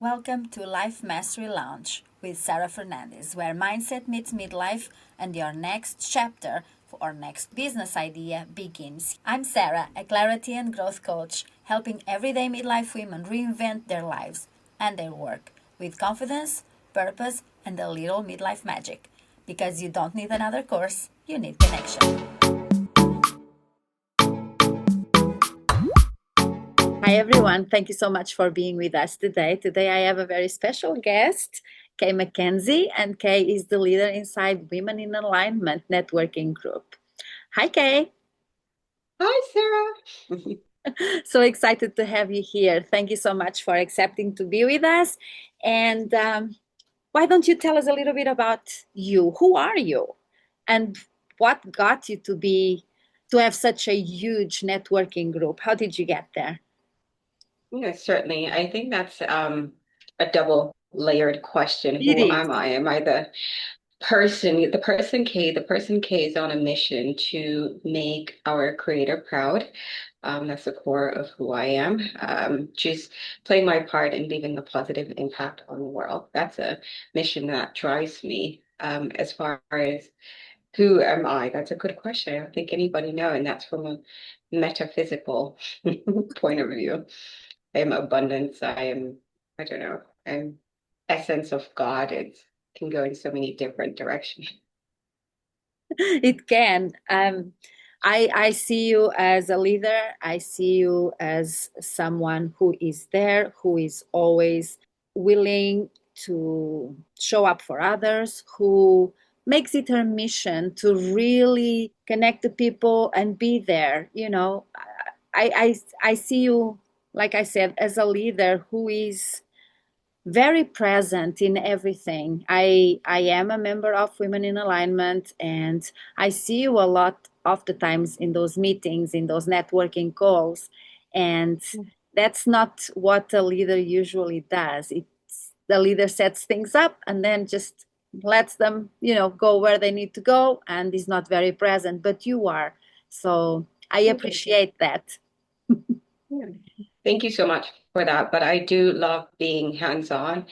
Welcome to Life Mastery Lounge with Sara Fernandez, where mindset meets midlife and your next chapter or next business idea begins. I'm Sara, a clarity and growth coach, helping everyday midlife women reinvent their lives and their work with confidence, purpose, and a little midlife magic. Because you don't need another course, you need connection. Hi, everyone. Thank you so much for being with us today. Today, I have a very special guest, Kay McKenzie, and Kay is the leader inside Women in Alignment Networking Group. Hi, Kay. Hi, Sarah. So excited to have you here. Thank you so much for accepting to be with us. And why don't you tell us a little bit about you? Who are you? And what got you to have such a huge networking group? How did you get there? Certainly. I think that's a double layered question. It Who is. am I? Am I the person K is on a mission to make our creator proud. That's the core of who I am. Just playing my part in leaving a positive impact on the world. That's a mission that drives me. As far as who am I? That's a good question. I don't think anybody know, and that's from a metaphysical point of view. I am abundance. I don't know, I'm essence of God. It can go in so many different directions. It can. I see you as a leader. I see you as someone who is there, who is always willing to show up for others, who makes it her mission to really connect to people and be there. I see you, like I said, as a leader who is very present in everything. I am a member of Women in Alignment, and I see you a lot of the times in those meetings, in those networking calls. And that's not what a leader usually does. It's the leader sets things up and then just lets them, go where they need to go and is not very present, but you are. So I appreciate that. Yeah. Thank you so much for that. But I do love being hands-on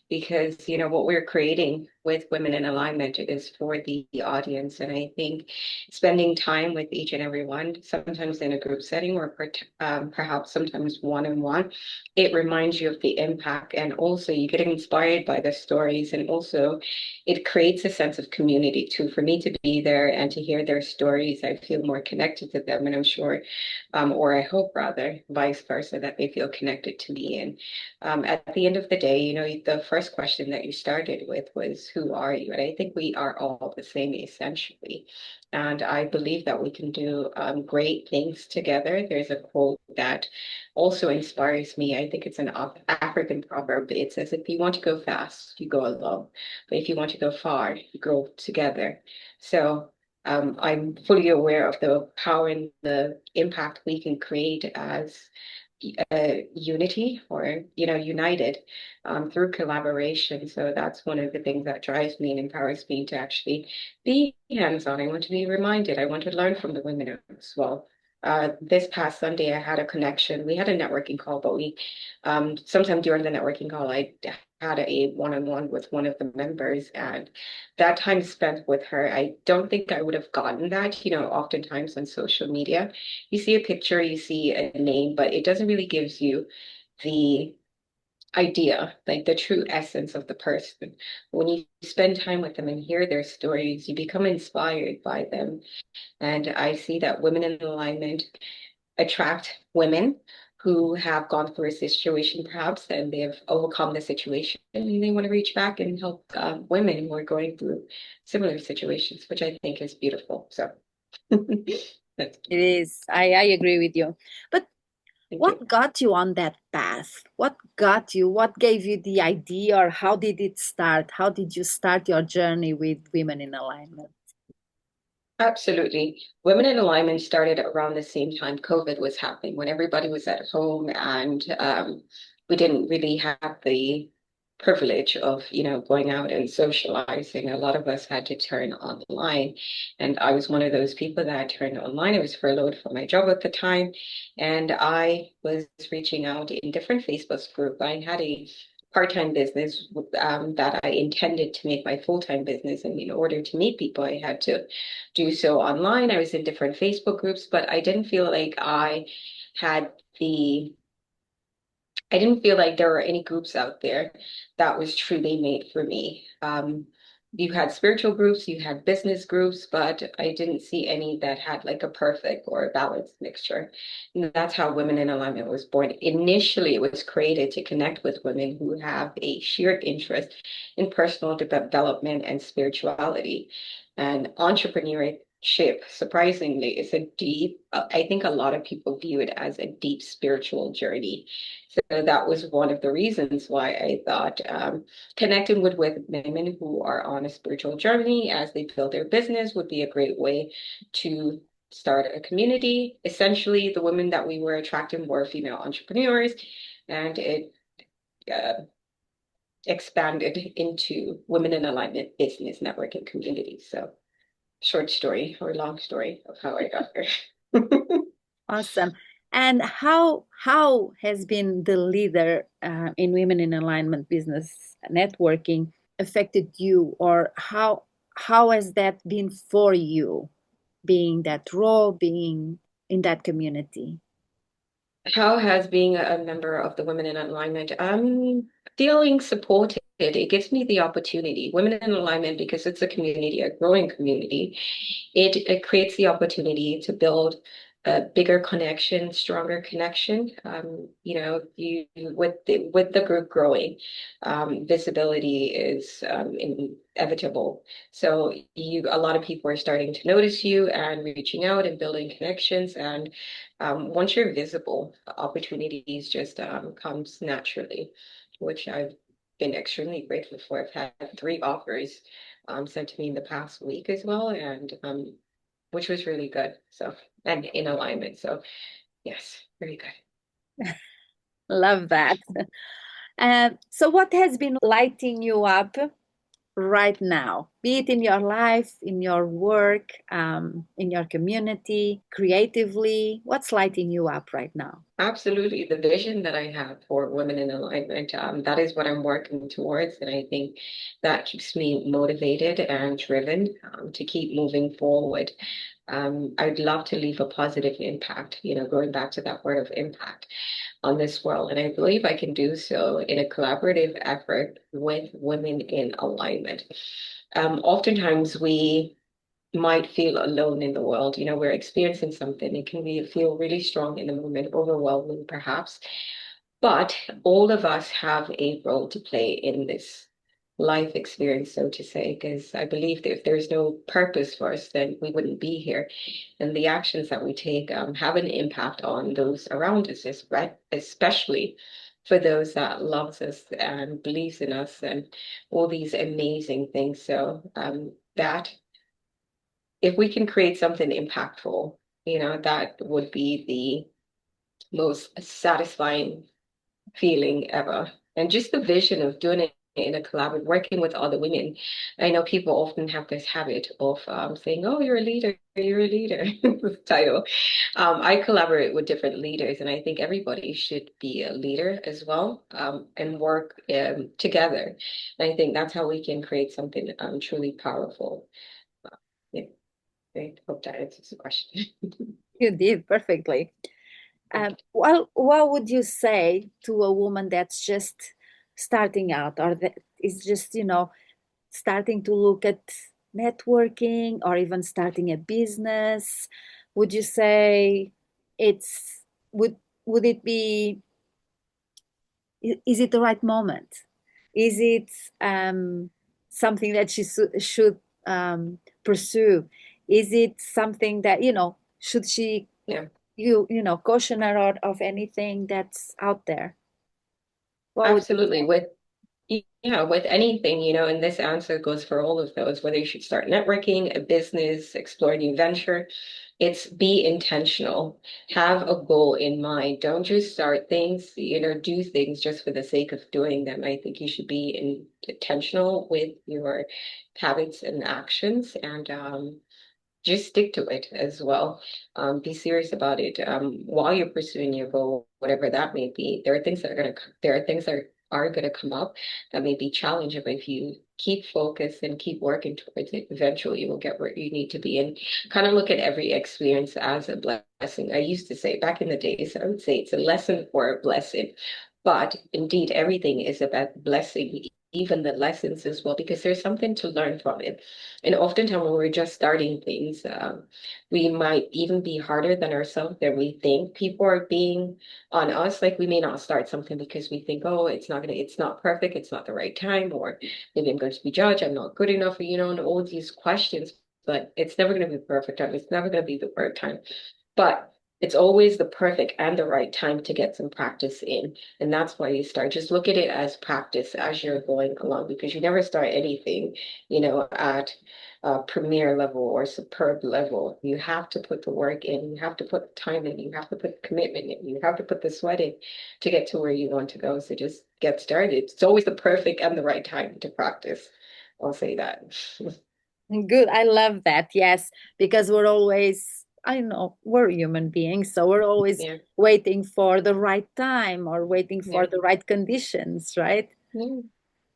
because, what we're creating with Women in Alignment is for the audience. And I think spending time with each and every one, sometimes in a group setting or perhaps sometimes one-on-one, it reminds you of the impact. And also you get inspired by the stories. And also it creates a sense of community too. For me to be there and to hear their stories, I feel more connected to them. And I'm sure or I hope rather, vice versa, that they feel connected to me. And at the end of the day, the first question that you started with was, who are you? And I think we are all the same essentially. And I believe that we can do great things together. There's a quote that also inspires me. I think it's an African proverb. It says, if you want to go fast, you go alone. But if you want to go far, you go together. So I'm fully aware of the power and the impact we can create as unity or, united through collaboration. So that's one of the things that drives me and empowers me to actually be hands-on. I want to be reminded. I want to learn from the women as well. This past Sunday, I had a connection. We had a networking call, but sometime during the networking call, I had a one-on-one with one of the members, and that time spent with her, I don't think I would have gotten that. Oftentimes on social media, you see a picture, you see a name, but it doesn't really gives you the idea, like the true essence of the person. When you spend time with them and hear their stories, you become inspired by them. And I see that women in alignment attract women who have gone through a situation perhaps and they have overcome the situation and they want to reach back and help women who are going through similar situations, which I think is beautiful. So that's, It is. I agree with you. But thank you. what got you on that path? What got you? What gave you the idea, or how did it start? How did you start your journey with Women in Alignment? Absolutely. Women in Alignment started around the same time COVID was happening, when everybody was at home and we didn't really have the privilege of, going out and socializing. A lot of us had to turn online. And I was one of those people that turned online. I was furloughed from my job at the time. And I was reaching out in different Facebook groups. I had a part-time business that I intended to make my full-time business. And in order to meet people, I had to do so online. I was in different Facebook groups, but had the I didn't feel like there were any groups out there that was truly made for me. You had spiritual groups, you had business groups, but I didn't see any that had like a perfect or a balanced mixture. And that's how Women in Alignment was born. Initially, it was created to connect with women who have a shared interest in personal development and spirituality. And entrepreneurship, surprisingly, is a deep, I think a lot of people view it as a deep spiritual journey. So that was one of the reasons why I thought connecting with women who are on a spiritual journey as they build their business would be a great way to start a community. Essentially, the women that we were attracting were female entrepreneurs, and it uh, expanded into Women in Alignment business networking community. So, short story or long story of how I got here. Awesome. And how has been the leader in Women in Alignment business networking affected you, or how has that been for you, being that role, being in that community? How has being a member of the Women in Alignment? I'm feeling supported. It gives me the opportunity. Women in Alignment, because it's a community, a growing community, it creates the opportunity to build a bigger connection, stronger connection. You with the group growing, visibility is inevitable. So you a lot of people are starting to notice you and reaching out and building connections. And once you're visible, opportunities just comes naturally, which I've been extremely grateful for. I've had three offers sent to me in the past week as well, and which was really good. So, and in alignment. So, yes, very good. Love that. So what has been lighting you up right now, be it in your life, in your work, in your community, creatively? What's lighting you up right now? Absolutely. The vision that I have for Women in Alignment, that is what I'm working towards. And I think that keeps me motivated and driven to keep moving forward. I'd love to leave a positive impact, going back to that word of impact on this world. And I believe I can do so in a collaborative effort with Women in Alignment. Oftentimes we might feel alone in the world. We're experiencing something. It can feel really strong in the moment, overwhelming perhaps. But all of us have a role to play in this life experience, so to say, because I believe that if there's no purpose for us, then we wouldn't be here. And the actions that we take have an impact on those around us, right? Especially for those that loves us and believes in us and all these amazing things. So that if we can create something impactful, that would be the most satisfying feeling ever. And just the vision of doing it in a collaborative, working with other women. I know people often have this habit of saying, "Oh, you're a leader," title. I collaborate with different leaders, and I think everybody should be a leader as well, and work together. And I think that's how we can create something truly powerful. Yeah, I hope that answers the question. You did perfectly. Thank Well, what would you say to a woman that's just starting out, or that is just, starting to look at networking or even starting a business? Would you say it's would it be, is it the right moment? Is it something that she should pursue? Is it something that, should she, you. Yeah. caution her out of anything that's out there? What would you Absolutely. say? With anything, and this answer goes for all of those, whether you should start networking, a business, explore a new venture, it's be intentional. Have a goal in mind. Don't just start things, do things just for the sake of doing them. I think you should be intentional with your habits and actions and just stick to it as well. Be serious about it. While you're pursuing your goal, whatever that may be, there are things that are are going to come up that may be challenging. But if you keep focused and keep working towards it, eventually you will get where you need to be. And kind of look at every experience as a blessing. I used to say back in the days, I would say it's a lesson for a blessing. But indeed, everything is about blessing, even the lessons as well, because there's something to learn from it. And oftentimes when we're just starting things, we might even be harder than ourselves than we think. People are being on us, like we may not start something because we think, oh, it's not perfect, it's not the right time, or maybe I'm going to be judged, I'm not good enough, and all these questions. But it's never going to be the perfect time. It's never going to be the right time. But it's always the perfect and the right time to get some practice in. And that's why you start. Just look at it as practice as you're going along, because you never start anything, at premier level or superb level. You have to put the work in, you have to put the time in, you have to put commitment in, you have to put the sweat in to get to where you want to go. So just get started. It's always the perfect and the right time to practice. I'll say that. Good. I love that. Yes, because we're always, I know, we're human beings, so we're always Yeah. waiting for the right time or waiting for Yeah. the right conditions, right? Yeah.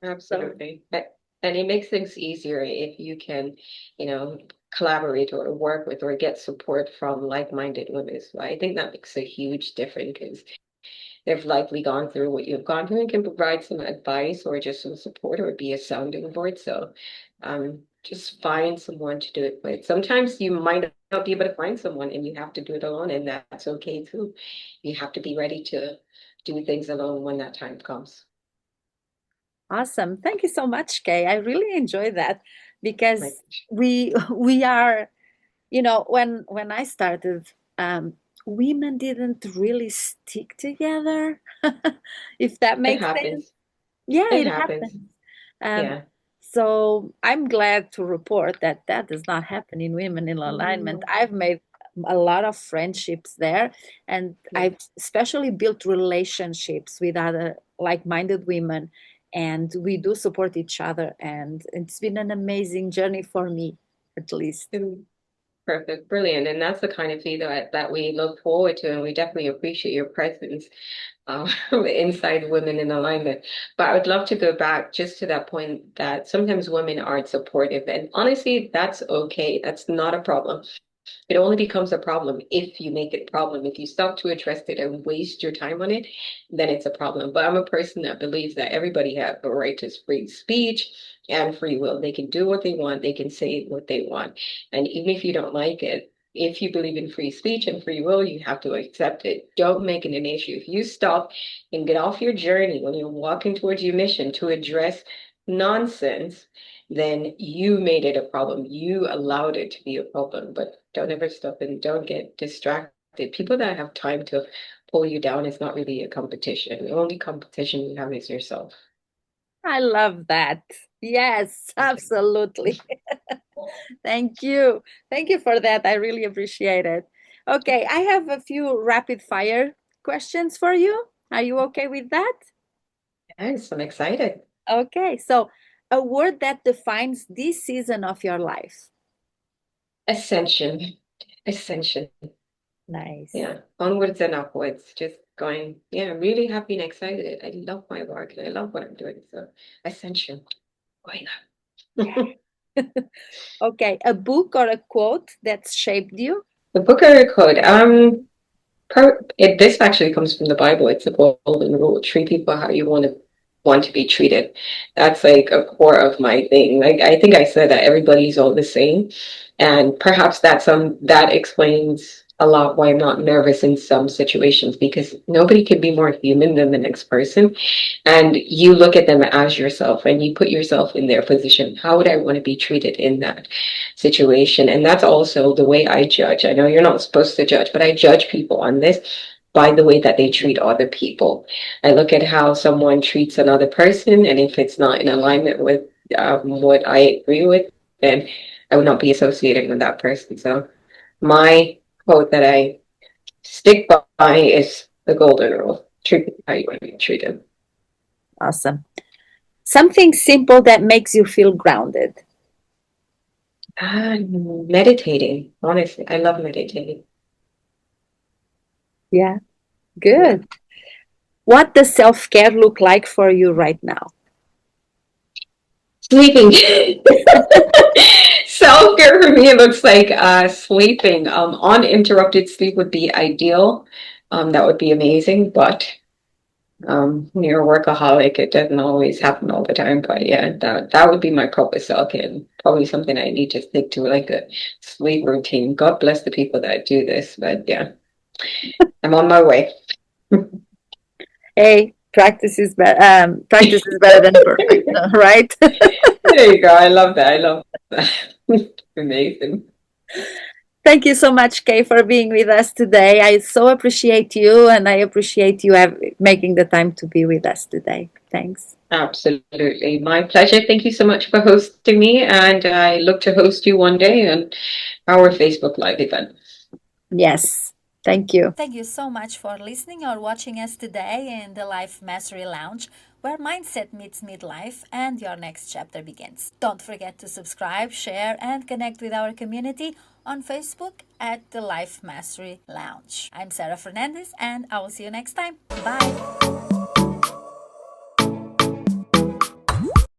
So Absolutely. And it makes things easier if you can, you know, collaborate or work with or get support from like-minded women. So I think that makes a huge difference because they've likely gone through what you've gone through and can provide some advice or just some support or be a sounding board. So just find someone to do it with. Sometimes you might not be able to find someone and you have to do it alone, and that's okay too. You have to be ready to do things alone when that time comes. awesome. Thank you so much, Kay. I really enjoy that Right. because we we are, when I started, women didn't really stick together, if that It makes sense. happens. Yeah, It it happens. happens. Um, Yeah. so I'm glad to report that that does not happen in Women in Alignment. Mm, I've made a lot of friendships there, and yeah. I've especially built relationships with other like-minded women, and we do support each other, and it's been an amazing journey for me, at least. Mm, perfect. Brilliant. And that's the kind of fee that we look forward to, and we definitely appreciate your presence inside Women in Alignment. But I would love to go back just to that point that sometimes women aren't supportive. And honestly, that's okay. That's not a problem. It only becomes a problem if you make it a problem. If you stop to address it and waste your time on it, then it's a problem. But I'm a person that believes that everybody has a right to free speech and free will. They can do what they want, they can say what they want. And even if you don't like it, if you believe in free speech and free will, you have to accept it. Don't make it an issue. If you stop and get off your journey when you're walking towards your mission to address nonsense, then you made it a problem. You allowed it to be a problem, but don't ever stop and don't get distracted. People that have time to pull you down is not really a competition. The only competition you have is yourself. I love that. Yes, absolutely. Thank you. Thank you for that. I really appreciate it. Okay, I have a few rapid fire questions for you. Are you okay with that? Yes, I'm excited. Okay, so a word that defines this season of your life. Ascension. Ascension. Nice. Yeah. Onwards and upwards. Just going. Yeah, I'm really happy and excited. I love my work and I love what I'm doing. So ascension. Going up. Okay, a book or a quote that shaped you. The book I record. This actually comes from the Bible. It's a golden rule. Treat people how you want to be treated. That's like a core of my thing. Like I think I said that everybody's all the same, and perhaps that explains a lot why I'm not nervous in some situations because nobody can be more human than the next person. And you look at them as yourself and you put yourself in their position. How would I want to be treated in that situation? And that's also the way I judge. I know you're not supposed to judge, but I judge people on this by the way that they treat other people. I look at how someone treats another person, and if it's not in alignment with what I agree with, then I would not be associated with that person. So my quote that I stick by is the golden rule. Treat people how you want to be treated. Awesome. Something simple that makes you feel grounded. Meditating. Honestly, I love meditating. Yeah, Yeah. good. What does self-care look like for you right now? Sleeping. Self-care for me, it looks like sleeping. Uninterrupted sleep would be ideal. That would be amazing, but when you're a workaholic, it doesn't always happen all the time. But yeah, that would be my proper self-care, and probably something I need to stick to, like a sleep routine. God bless the people that do this, but yeah, I'm on my way. Hey, practice is better than perfect, right? There you go. I love that. I love that. Amazing. Thank you so much, Kay, for being with us today. I so appreciate you, and I appreciate you making the time to be with us today. Thanks. Absolutely. My pleasure. Thank you so much for hosting me, and I look to host you one day on our Facebook Live event. Yes. Thank you. Thank you so much for listening or watching us today in the Life Mastery Lounge, where mindset meets midlife and your next chapter begins. Don't forget to subscribe, share, and connect with our community on Facebook at the Life Mastery Lounge. I'm Sara Fernandez, and I will see you next time. Bye.